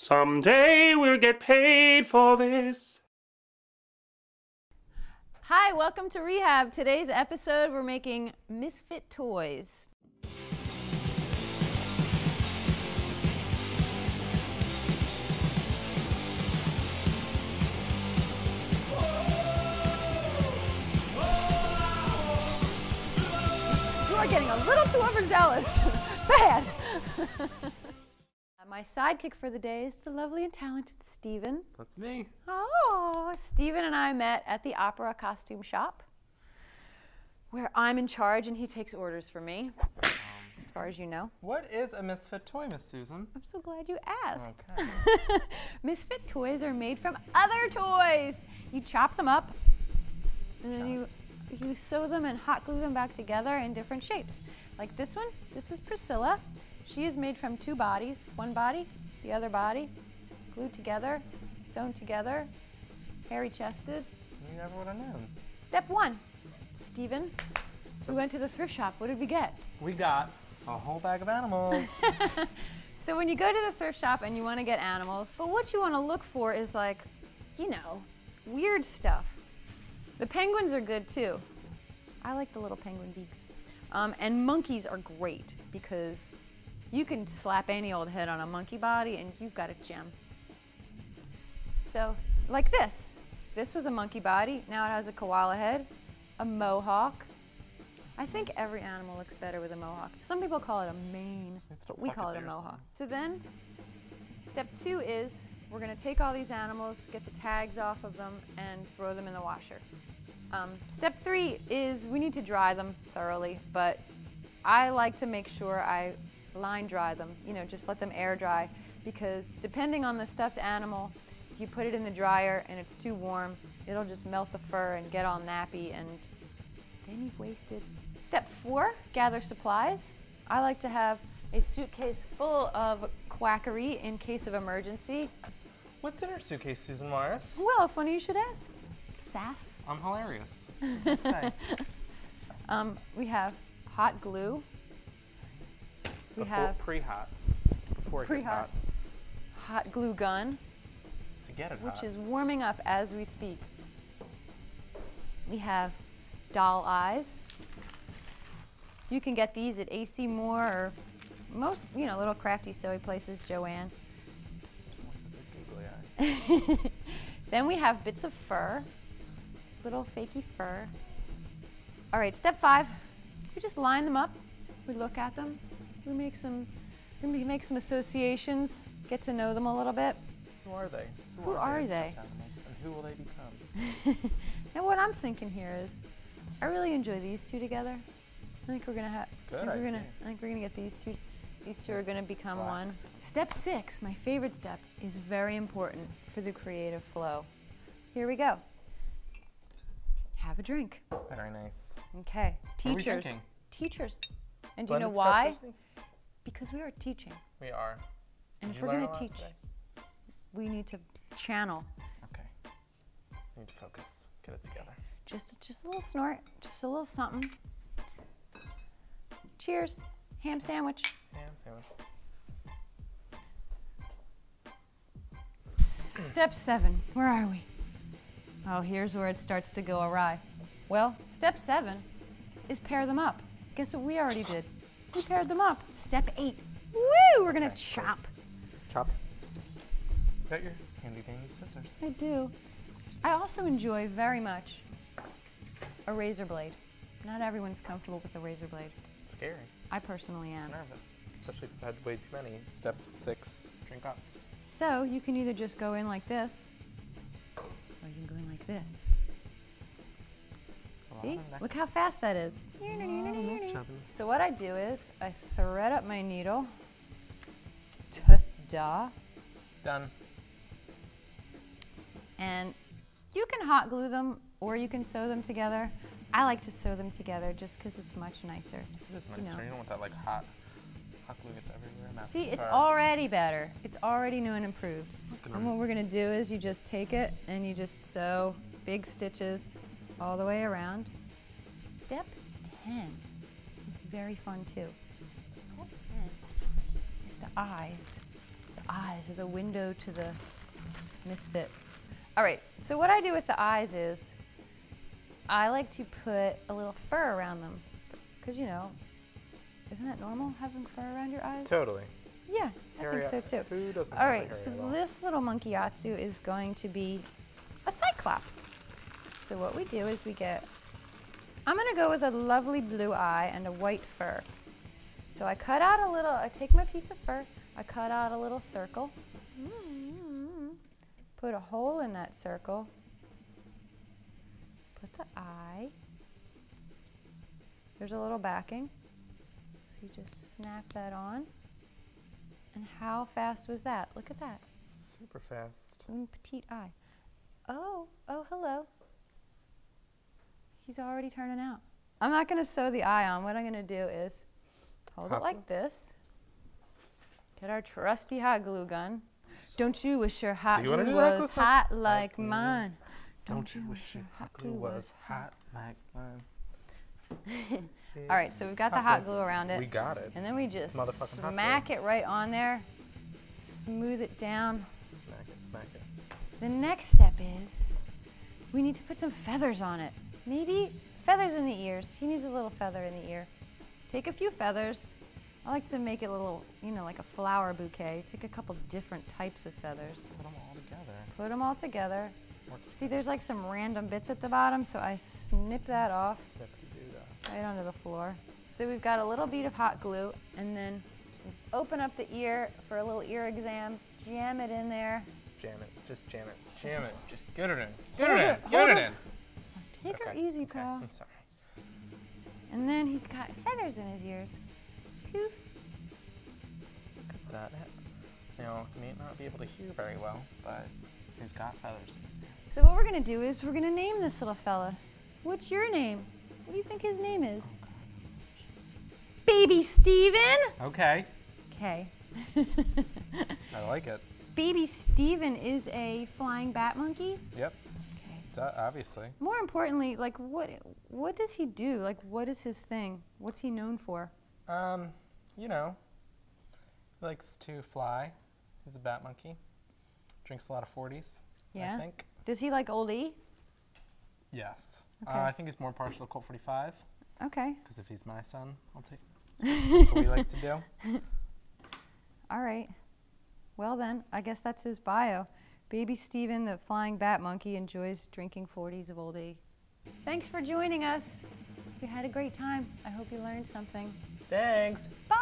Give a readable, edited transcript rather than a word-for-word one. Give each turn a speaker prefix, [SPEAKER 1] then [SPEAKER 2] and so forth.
[SPEAKER 1] Someday we'll get paid for this.
[SPEAKER 2] Hi, welcome to Rehab. Today's episode, we're making Misfit toys. You are getting a little too overzealous. Bad. My sidekick for the day is the lovely and talented Steven.
[SPEAKER 3] That's me.
[SPEAKER 2] Oh, Steven and I met at the opera costume shop, where I'm in charge and he takes orders for me, as far as you know.
[SPEAKER 3] What is a Misfit toy, Miss Susan?
[SPEAKER 2] I'm so glad you asked.
[SPEAKER 3] Okay.
[SPEAKER 2] Misfit toys are made from other toys. You chop them up, and then you sew them and hot glue them back together in different shapes. Like this one, this is Priscilla. She is made from two bodies, one body, the other body, glued together, sewn together, hairy-chested.
[SPEAKER 3] You never would have known.
[SPEAKER 2] Step one, Steven, we went to the thrift shop. What did we get?
[SPEAKER 3] We got a whole bag of animals.
[SPEAKER 2] So when you go to the thrift shop and you want to get animals, but what you want to look for is like, you know, weird stuff. The penguins are good too. I like the little penguin beaks. And monkeys are great because you can slap any old head on a monkey body and you've got a gem. So, like this. This was a monkey body. Now it has a koala head, a mohawk. I think every animal looks better with a mohawk. Some people call it a mane, but we call it a mohawk. So then, step two is we're gonna take all these animals, get the tags off of them, and throw them in the washer. Step three is we need to dry them thoroughly, but I like to make sure I line dry them, you know, just let them air dry, because depending on the stuffed animal, if you put it in the dryer and it's too warm, it'll just melt the fur and get all nappy, and then you've wasted. Step four, gather supplies. I like to have a suitcase full of quackery in case of emergency.
[SPEAKER 3] What's in our suitcase, Susan Morris?
[SPEAKER 2] Well, funny you should ask. Sass.
[SPEAKER 3] I'm hilarious. Okay.
[SPEAKER 2] We have hot glue. We have
[SPEAKER 3] pre-hot. It's before it gets
[SPEAKER 2] pre-hot.
[SPEAKER 3] hot.
[SPEAKER 2] Hot glue gun,
[SPEAKER 3] To get it
[SPEAKER 2] which
[SPEAKER 3] hot.
[SPEAKER 2] is warming up as we speak. We have doll eyes. You can get these at AC Moore or most, you know, little crafty sewy places, Joanne. Then we have bits of fur, little fakey fur. All right, step five, we just line them up. We look at them. We make some associations, get to know them a little bit.
[SPEAKER 3] Who are they?
[SPEAKER 2] Who are they?
[SPEAKER 3] And who will they become?
[SPEAKER 2] Now what I'm thinking here is, I really enjoy these two together. I think we're gonna have.
[SPEAKER 3] Good idea.
[SPEAKER 2] I think we're gonna get these two. These two are gonna become one.
[SPEAKER 3] Relax.
[SPEAKER 2] Step six, my favorite step, is very important for the creative flow. Here we go. Have a drink.
[SPEAKER 3] Very nice.
[SPEAKER 2] Okay,
[SPEAKER 3] What are we
[SPEAKER 2] teachers.
[SPEAKER 3] drinking?
[SPEAKER 2] Teachers. And do you know
[SPEAKER 3] Blended
[SPEAKER 2] why?
[SPEAKER 3] Scotch whiskey?
[SPEAKER 2] Because we are teaching.
[SPEAKER 3] We are.
[SPEAKER 2] And
[SPEAKER 3] Did
[SPEAKER 2] if
[SPEAKER 3] you
[SPEAKER 2] we're
[SPEAKER 3] learn
[SPEAKER 2] gonna
[SPEAKER 3] a lot
[SPEAKER 2] teach,
[SPEAKER 3] today?
[SPEAKER 2] we need to channel.
[SPEAKER 3] Okay. Need to focus. Get it together.
[SPEAKER 2] Just a little snort, just a little something. Cheers. Ham sandwich.
[SPEAKER 3] Ham sandwich.
[SPEAKER 2] Step seven, where are we? Oh, here's where it starts to go awry. Well, step seven is pair them up. Guess what we already did? We paired them up. Step eight, woo, we're gonna
[SPEAKER 3] Okay,
[SPEAKER 2] chop.
[SPEAKER 3] Chop. Got your handy dandy scissors.
[SPEAKER 2] I do. I also enjoy very much a razor blade. Not everyone's comfortable with a razor blade.
[SPEAKER 3] It's scary.
[SPEAKER 2] I personally
[SPEAKER 3] It's
[SPEAKER 2] am.
[SPEAKER 3] nervous. Especially if you've had way too many. Step six, drink ups.
[SPEAKER 2] So you can either just go in like this, or you can go in like this. See? Look how fast that is. So what I do is I thread up my needle. Ta-da.
[SPEAKER 3] Done.
[SPEAKER 2] And you can hot glue them or you can sew them together. I like to sew them together just because it's much nicer.
[SPEAKER 3] It is nicer.
[SPEAKER 2] know.
[SPEAKER 3] You don't want that like hot glue gets everywhere. Not
[SPEAKER 2] See,
[SPEAKER 3] too
[SPEAKER 2] it's
[SPEAKER 3] far.
[SPEAKER 2] already better. It's already new and improved.
[SPEAKER 3] Look at
[SPEAKER 2] And what we're gonna do is you just take it and you just sew big stitches all the way around. Step 10 is very fun too. Step 10 is the eyes. The eyes are the window to the Misfit. All right, so what I do with the eyes is I like to put a little fur around them. Because, you know, isn't that normal, having fur around your eyes?
[SPEAKER 3] Totally.
[SPEAKER 2] Yeah, I think so too.
[SPEAKER 3] Who doesn't
[SPEAKER 2] All
[SPEAKER 3] have a
[SPEAKER 2] right,
[SPEAKER 3] hairy
[SPEAKER 2] so
[SPEAKER 3] eyeball?
[SPEAKER 2] this little monkey Yatsu is going to be a Cyclops. So what we do is I'm gonna go with a lovely blue eye and a white fur. So I take my piece of fur, I cut out a little circle, put a hole in that circle, put the eye, there's a little backing, so you just snap that on. And how fast was that? Look at that.
[SPEAKER 3] Super fast.
[SPEAKER 2] Une petite eye. Oh, hello. He's already turning out. I'm not gonna sew the eye on. What I'm gonna do is hold it like this. Get our trusty hot glue gun. Don't you wish your hot glue was hot like mine?
[SPEAKER 3] Don't you wish your hot glue was hot like mine?
[SPEAKER 2] All right, so we've got the hot glue around it.
[SPEAKER 3] We got it.
[SPEAKER 2] And then we just
[SPEAKER 3] Motherfucking hot
[SPEAKER 2] smack
[SPEAKER 3] glue.
[SPEAKER 2] it right on there. Smooth it down.
[SPEAKER 3] Smack it, smack it.
[SPEAKER 2] The next step is we need to put some feathers on it. Maybe feathers in the ears. He needs a little feather in the ear. Take a few feathers. I like to make it a little, you know, like a flower bouquet. Take a couple different types of feathers.
[SPEAKER 3] Put them all together.
[SPEAKER 2] Put them all together. See, there's like some random bits at the bottom, so I snip that off right onto the floor. So we've got a little bead of hot glue, and then open up the ear for a little ear exam. Jam it in there.
[SPEAKER 3] Jam it. Just jam it. Jam it. Just get it in.
[SPEAKER 2] Hold
[SPEAKER 3] Get it
[SPEAKER 2] it,
[SPEAKER 3] in.
[SPEAKER 2] hold
[SPEAKER 3] Get it
[SPEAKER 2] it.
[SPEAKER 3] in.
[SPEAKER 2] Take her
[SPEAKER 3] Okay,
[SPEAKER 2] easy,
[SPEAKER 3] okay,
[SPEAKER 2] pal.
[SPEAKER 3] I'm sorry.
[SPEAKER 2] And then he's got feathers in his ears. Poof.
[SPEAKER 3] Look at that. Now, he may not be able to hear very well, but he's got feathers in his ear.
[SPEAKER 2] So what we're gonna do is we're gonna name this little fella. What's your name? What do you think his name is? Baby Steven?
[SPEAKER 3] Okay.
[SPEAKER 2] Okay.
[SPEAKER 3] I like it.
[SPEAKER 2] Baby Steven is a flying bat monkey?
[SPEAKER 3] Yep.
[SPEAKER 2] Okay.
[SPEAKER 3] Obviously.
[SPEAKER 2] More importantly, like what does he do? Like what is his thing? What's he known for?
[SPEAKER 3] You know, he likes to fly. He's a bat monkey. Drinks a lot of 40s,
[SPEAKER 2] Yeah.
[SPEAKER 3] I think.
[SPEAKER 2] Does he like Old E?
[SPEAKER 3] Yes.
[SPEAKER 2] Okay.
[SPEAKER 3] I think he's more partial to Colt 45,
[SPEAKER 2] Okay.
[SPEAKER 3] because if he's my son, I'll take That's what we like to do.
[SPEAKER 2] All right. Well then, I guess that's his bio. Baby Steven, the flying bat monkey, enjoys drinking 40s of Old E. Thanks for joining us. You had a great time. I hope you learned something.
[SPEAKER 3] Thanks.
[SPEAKER 2] Bye!